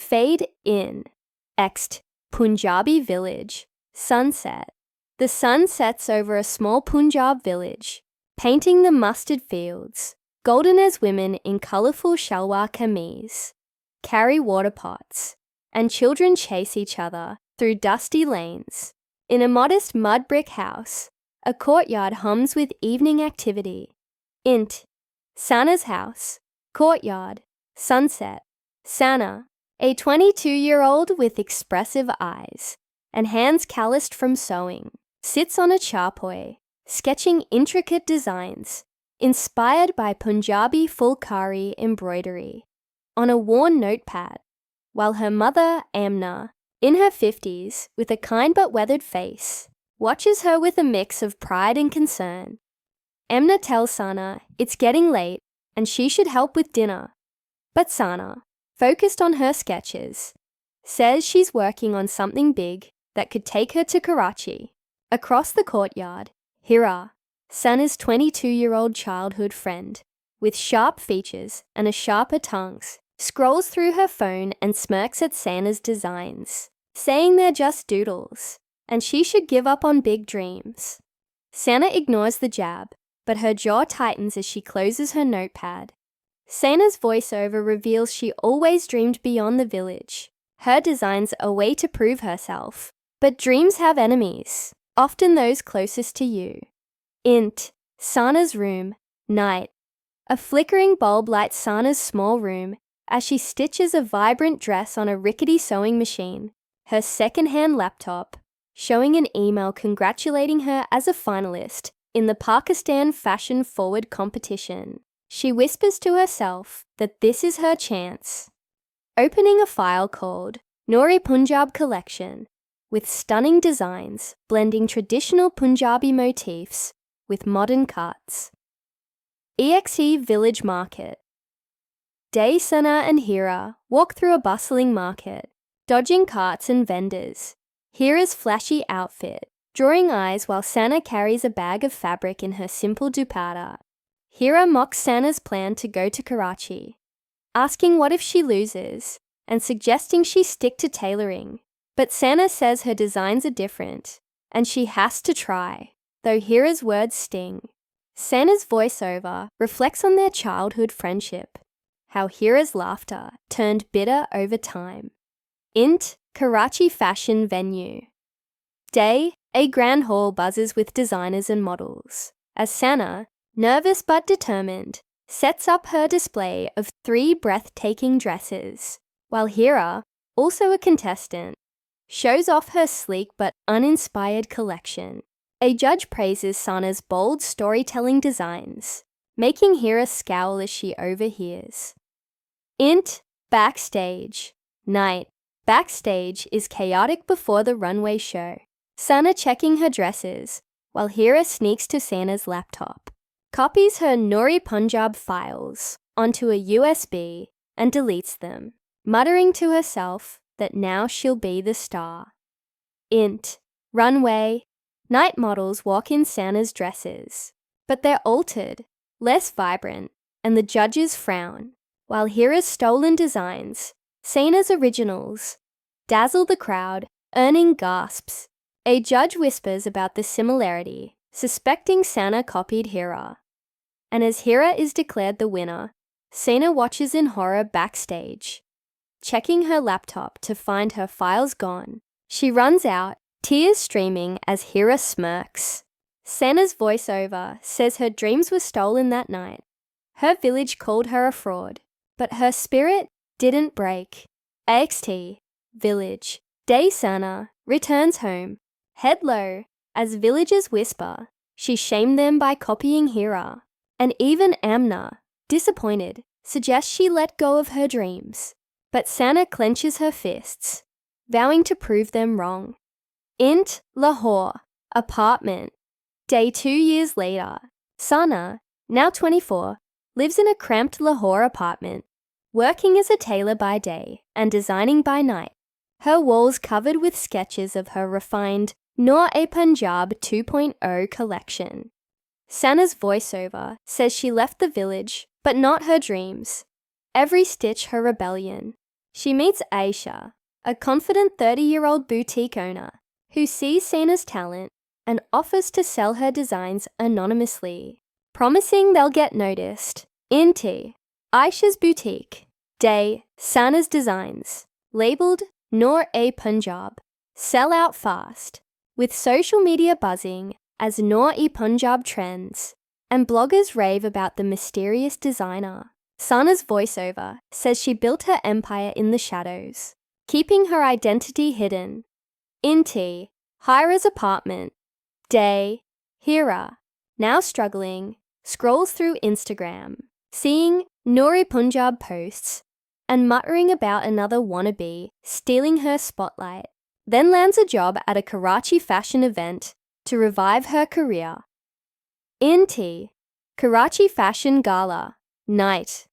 Fade in. Ext. Punjabi village. Sunset. The sun sets over a small Punjab village, painting the mustard fields, golden as women in colourful shalwar kameez carry water pots, and children chase each other through dusty lanes. In a modest mud brick house, a courtyard hums with evening activity. Int. Sana's house. Courtyard. Sunset. Sana, a 22-year-old with expressive eyes and hands calloused from sewing, sits on a charpoy, sketching intricate designs inspired by Punjabi fulkari embroidery on a worn notepad, while her mother, Amna, in her 50s, with a kind but weathered face, watches her with a mix of pride and concern. Amna tells Sana it's getting late and she should help with dinner, but Sana, focused on her sketches, says she's working on something big that could take her to Karachi. Across the courtyard, Hira, Sana's 22-year-old childhood friend, with sharp features and a sharper tongue, scrolls through her phone and smirks at Sana's designs, saying they're just doodles, and she should give up on big dreams. Sana ignores the jab, but her jaw tightens as she closes her notepad. Sana's voiceover reveals she always dreamed beyond the village. Her designs are a way to prove herself. But dreams have enemies, often those closest to you. Int. Sana's room. Night. A flickering bulb lights Sana's small room as she stitches a vibrant dress on a rickety sewing machine, her second-hand laptop, showing an email congratulating her as a finalist in the Pakistan Fashion Forward competition. She whispers to herself that this is her chance. Opening a file called Noor-e-Punjab collection, with stunning designs blending traditional Punjabi motifs with modern cuts. EXE Village Market. Day Sana and Hira walk through a bustling market, dodging carts and vendors. Hira's flashy outfit, drawing eyes while Sana carries a bag of fabric in her simple dupatta. Hira mocks Sana's plan to go to Karachi, asking what if she loses, and suggesting she stick to tailoring. But Sana says her designs are different, and she has to try, though Hira's words sting. Sana's voiceover reflects on their childhood friendship, how Hira's laughter turned bitter over time. Int. Karachi Fashion Venue. Day, a grand hall buzzes with designers and models, as Sana, nervous but determined, sets up her display of 3 breathtaking dresses, while Hira, also a contestant, shows off her sleek but uninspired collection. A judge praises Sana's bold storytelling designs, making Hira scowl as she overhears. Int. Backstage. Night. Backstage is chaotic before the runway show. Sana checking her dresses, while Hira sneaks to Sana's laptop, copies her Noor-e-Punjab files onto a USB and deletes them, muttering to herself that now she'll be the star. Int. Runway. Night models walk in Sana's dresses, but they're altered, less vibrant, and the judges frown, while Hira's stolen designs, Sana's originals, dazzle the crowd, earning gasps. A judge whispers about the similarity, suspecting Sana copied Hira. And as Hira is declared the winner, Sana watches in horror backstage. Checking her laptop to find her files gone, she runs out, tears streaming as Hira smirks. Sana's voiceover says her dreams were stolen that night. Her village called her a fraud, but her spirit didn't break. AXT, Village. Day Sana returns home, head low, as villagers whisper she shamed them by copying Hira. And even Amna, disappointed, suggests she let go of her dreams. But Sana clenches her fists, vowing to prove them wrong. Int. Lahore. Apartment. Day 2 years later, Sana, now 24, lives in a cramped Lahore apartment, working as a tailor by day and designing by night. Her walls covered with sketches of her refined Noor-e-Punjab 2.0 collection. Sana's voiceover says she left the village, but not her dreams. Every stitch her rebellion. She meets Aisha, a confident 30-year-old boutique owner who sees Sana's talent and offers to sell her designs anonymously, promising they'll get noticed. Into Aisha's boutique. Day, Sana's designs, labeled Noor-e-Punjab, sell out fast, with social media buzzing as Noor-e-Punjab trends, and bloggers rave about the mysterious designer. Sana's voiceover says she built her empire in the shadows, keeping her identity hidden. Into Hira's apartment. Day, Hira, now struggling, scrolls through Instagram, seeing Noor-e-Punjab posts and muttering about another wannabe stealing her spotlight, then lands a job at a Karachi fashion event to revive her career. Into Karachi Fashion Gala Night,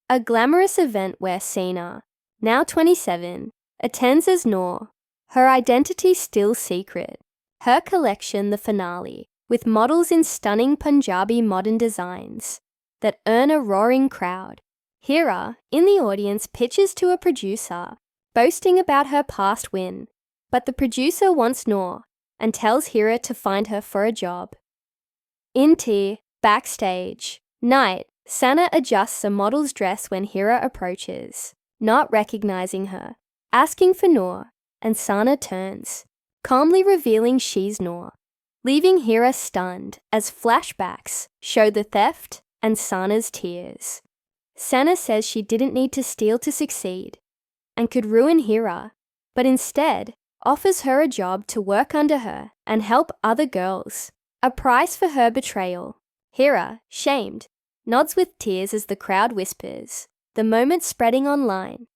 a glamorous event where Sana, now 27, attends as Noor, her identity still secret. Her collection the finale, with models in stunning Punjabi modern designs that earn a roaring crowd. Hira, in the audience, pitches to a producer, boasting about her past win, but the producer wants Noor and tells Hira to find her for a job. Into Backstage. Night, Sana adjusts a model's dress when Hira approaches, not recognizing her, asking for Noor, and Sana turns, calmly revealing she's Noor, leaving Hira stunned as flashbacks show the theft and Sana's tears. Sana says she didn't need to steal to succeed and could ruin Hira, but instead offers her a job to work under her and help other girls, a price for her betrayal. Hira, shamed, nods with tears as the crowd whispers, the moment spreading online.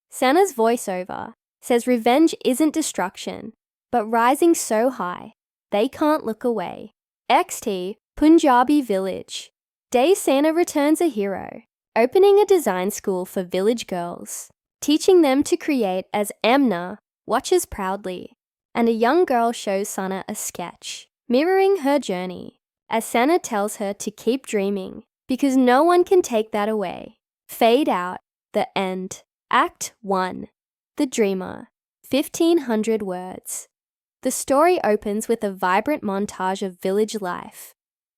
Sana's voiceover says revenge isn't destruction, but rising so high, they can't look away. XT Punjabi Village. Day Sana returns a hero, opening a design school for village girls, teaching them to create as Amna watches proudly, and a young girl shows Sana a sketch, mirroring her journey, as Sana tells her to keep dreaming, because no one can take that away. Fade out, the end. Act 1. The Dreamer, 1,500 words. The story opens with a vibrant montage of village life.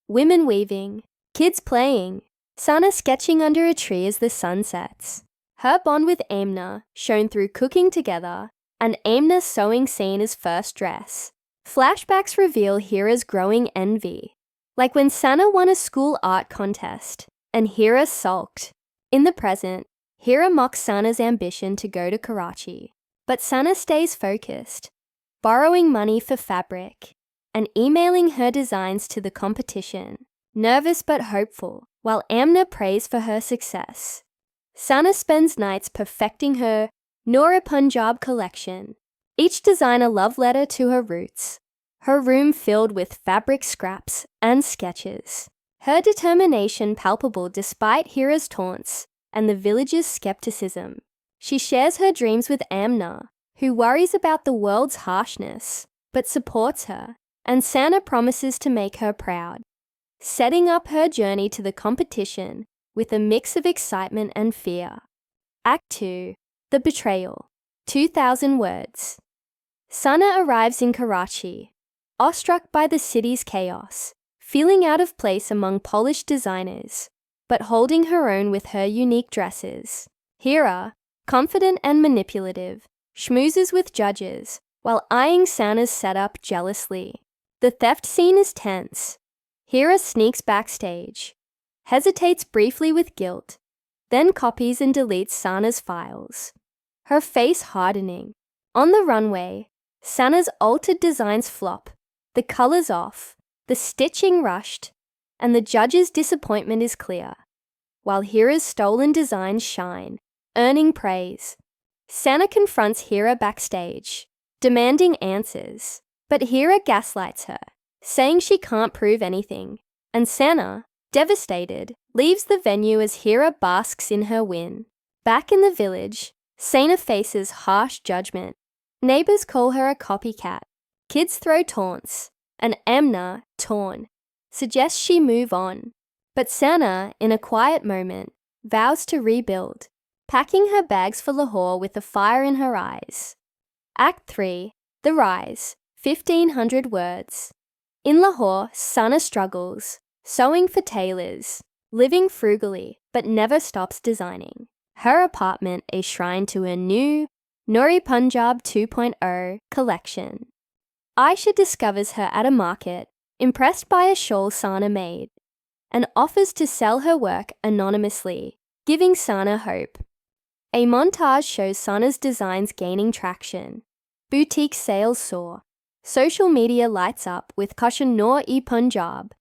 Women weaving, kids playing, Sana sketching under a tree as the sun sets. Her bond with Amna shown through cooking together, and Amna sewing Sana's first dress. Flashbacks reveal Hira's growing envy, like when Sana won a school art contest and Hira sulked. In the present, Hira mocks Sana's ambition to go to Karachi, but Sana stays focused, borrowing money for fabric and emailing her designs to the competition, nervous but hopeful, while Amna prays for her success. Sana spends nights perfecting her Noor-e-Punjab collection, each design a love letter to her roots, her room filled with fabric scraps and sketches. Her determination palpable despite Hira's taunts and the village's skepticism. She shares her dreams with Amna, who worries about the world's harshness, but supports her, and Sana promises to make her proud, setting up her journey to the competition with a mix of excitement and fear. Act 2. The Betrayal, 2,000 words. Sana arrives in Karachi, awestruck by the city's chaos, feeling out of place among polished designers, but holding her own with her unique dresses. Hira, confident and manipulative, schmoozes with judges while eyeing Sana's setup jealously. The theft scene is tense. Hira sneaks backstage, hesitates briefly with guilt, then copies and deletes Sana's files, her face hardening. On the runway, Sana's altered designs flop, the colors off, the stitching rushed, and the judge's disappointment is clear, while Hira's stolen designs shine, earning praise. Sana confronts Hira backstage, demanding answers, but Hira gaslights her, saying she can't prove anything, and Sana, devastated, leaves the venue as Hira basks in her win. Back in the village, Sana faces harsh judgment. Neighbors call her a copycat, kids throw taunts, and Amna, torn, suggests she move on. But Sana, in a quiet moment, vows to rebuild, packing her bags for Lahore with a fire in her eyes. Act 3. The Rise, 1500 words. In Lahore, Sana struggles, sewing for tailors, living frugally, but never stops designing. Her apartment a shrine to a new Noor-e-Punjab 2.0 collection. Aisha discovers her at a market, impressed by a shawl Sana made, and offers to sell her work anonymously, giving Sana hope. A montage shows Sana's designs gaining traction. Boutique sales soar. Social media lights up with caution Noor-e-Punjab.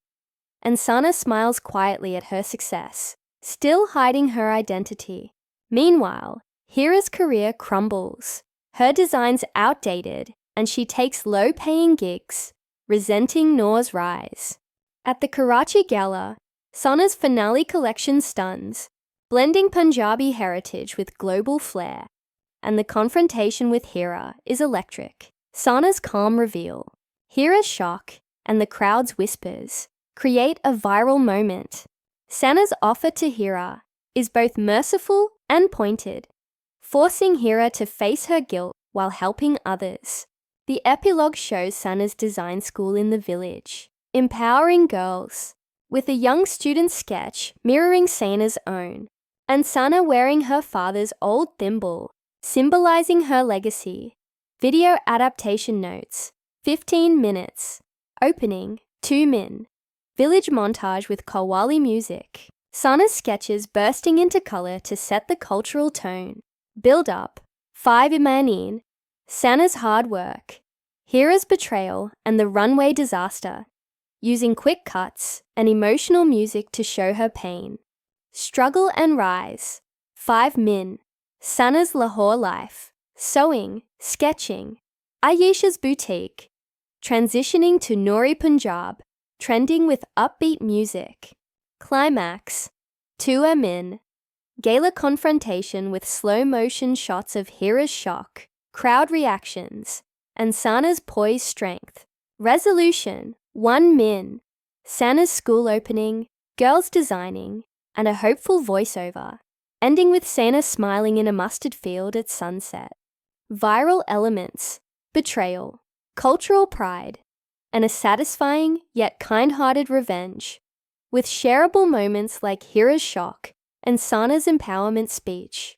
And Sana smiles quietly at her success, still hiding her identity. Meanwhile, Hira's career crumbles. Her designs outdated, and she takes low-paying gigs, resenting Noor's rise. At the Karachi Gala, Sana's finale collection stuns, blending Punjabi heritage with global flair, and the confrontation with Hira is electric. Sana's calm reveal, Hira's shock, and the crowd's whispers create a viral moment. Sana's offer to Hira is both merciful and pointed, forcing Hira to face her guilt while helping others. The epilogue shows Sana's design school in the village, empowering girls, with a young student's sketch mirroring Sana's own, and Sana wearing her father's old thimble, symbolizing her legacy. Video adaptation notes, 15 minutes. Opening, 2 min. Village montage with Qawwali music. Sana's sketches bursting into color to set the cultural tone. Build up, 5 imanin. Sana's hard work. Hira's betrayal and the runway disaster. Using quick cuts and emotional music to show her pain. Struggle and rise, 5 min. Sana's Lahore life. Sewing, sketching. Ayesha's boutique. Transitioning to Noor-e-Punjab, trending with upbeat music. Climax, 2 min. Gala confrontation with slow-motion shots of Hira's shock, crowd reactions, and Sana's poised strength. Resolution, 1 min. Sana's school opening, girls designing, and a hopeful voiceover, ending with Sana smiling in a mustard field at sunset. Viral elements, betrayal, cultural pride, and a satisfying yet kind-hearted revenge, with shareable moments like Hira's shock and Sana's empowerment speech.